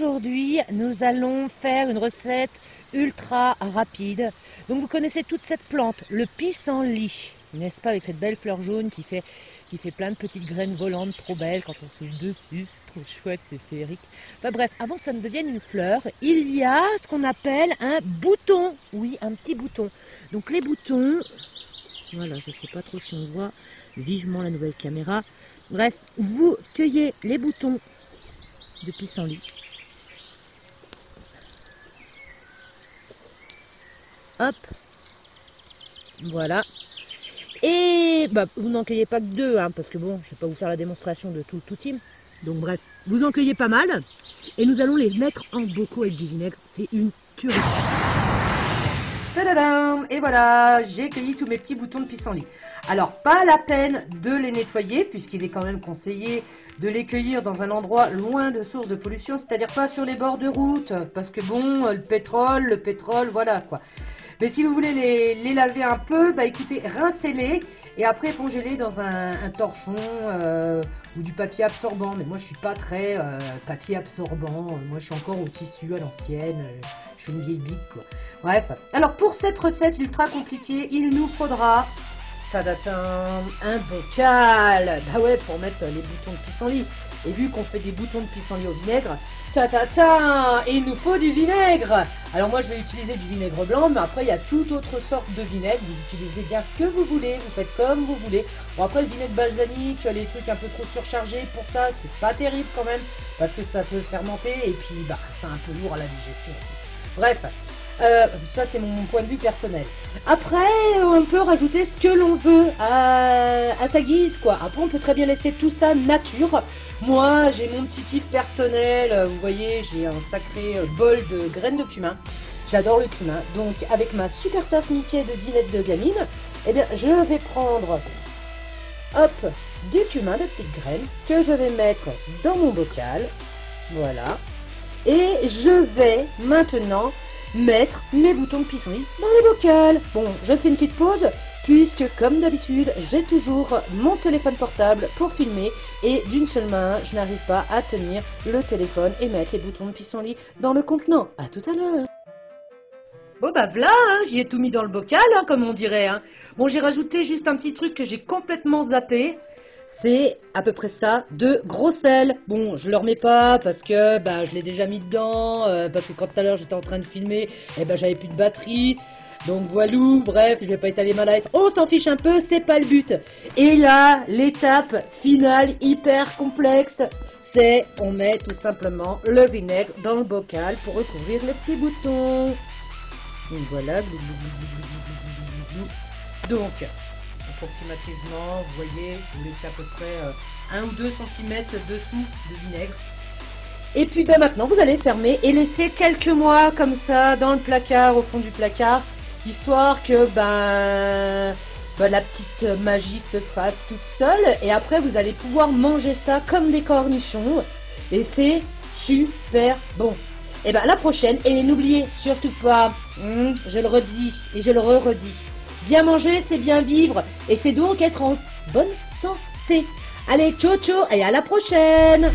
aujourd'hui, nous allons faire une recette ultra rapide. Donc vous connaissez toute cette plante, le pissenlit, n'est-ce pas, avec cette belle fleur jaune qui fait plein de petites graines volantes trop belles quand on souffle dessus, c'est trop chouette, c'est féerique. Enfin bref, avant que ça ne devienne une fleur, il y a ce qu'on appelle un bouton. Oui, un petit bouton. Donc les boutons, voilà, je ne sais pas trop si on voit vivement la nouvelle caméra. Bref, vous cueillez les boutons de pissenlit. Hop, voilà. Et vous n'en cueillez pas que deux, hein, parce que bon, je vais pas vous faire la démonstration de tout team. Donc bref, vous en cueillez pas mal. Et nous allons les mettre en bocaux avec du vinaigre. C'est une tuerie. Tadadam! Et voilà, j'ai cueilli tous mes petits boutons de pissenlit. Alors, pas la peine de les nettoyer, puisqu'il est quand même conseillé de les cueillir dans un endroit loin de sources de pollution, c'est-à-dire pas sur les bords de route, parce que bon, le pétrole, voilà quoi. Mais si vous voulez les laver un peu, écoutez, rincez-les et après épongez-les dans un torchon ou du papier absorbant. Mais moi je suis pas très papier absorbant, moi je suis encore au tissu à l'ancienne, je suis une vieille bite quoi. Bref, alors pour cette recette ultra compliquée, il nous faudra un bocal. Bah ouais, pour mettre les boutons de pissenlit. Et vu qu'on fait des boutons de pissenlit au vinaigre, il nous faut du vinaigre. Alors moi je vais utiliser du vinaigre blanc, mais après il y a toute autre sorte de vinaigre. Vous utilisez bien ce que vous voulez, vous faites comme vous voulez. Bon après le vinaigre balsamique, les trucs un peu trop surchargés, pour ça c'est pas terrible quand même, parce que ça peut fermenter et puis c'est un peu lourd à la digestion aussi. Bref. Ça c'est mon point de vue personnel. Après on peut rajouter ce que l'on veut à sa guise quoi. Après on peut très bien laisser tout ça nature. Moi j'ai mon petit kiff personnel. Vous voyez, j'ai un sacré bol de graines de cumin. J'adore le cumin. Donc avec ma super tasse Mickey de dinette de gamine, eh bien je vais prendre du cumin, de petites graines que je vais mettre dans mon bocal. Voilà. Et je vais maintenant mettre mes boutons de pissenlit dans les bocals. Bon, je fais une petite pause puisque comme d'habitude j'ai toujours mon téléphone portable pour filmer et d'une seule main je n'arrive pas à tenir le téléphone et mettre les boutons de pissenlit dans le contenant. À tout à l'heure. Bon voilà, hein, j'y ai tout mis dans le bocal, hein, comme on dirait. Hein. Bon, j'ai rajouté juste un petit truc que j'ai complètement zappé. C'est à peu près ça, de gros sel. Bon, je le remets pas parce que je l'ai déjà mis dedans, parce que quand tout à l'heure j'étais en train de filmer, j'avais plus de batterie. Donc voilà, bref, je vais pas étaler ma life. On s'en fiche un peu, c'est pas le but. Et là, l'étape finale hyper complexe, c'est on met tout simplement le vinaigre dans le bocal pour recouvrir les petits boutons. Donc voilà, donc approximativement, vous voyez, vous laissez à peu près 1 ou 2 cm dessous de vinaigre. Et puis maintenant vous allez fermer et laisser quelques mois comme ça dans le placard, au fond du placard, histoire que la petite magie se fasse toute seule. Et après vous allez pouvoir manger ça comme des cornichons et c'est super bon. Et la prochaine, et n'oubliez surtout pas, je le redis et je le redis, bien manger, c'est bien vivre, et c'est donc être en bonne santé. Allez, ciao ciao, et à la prochaine!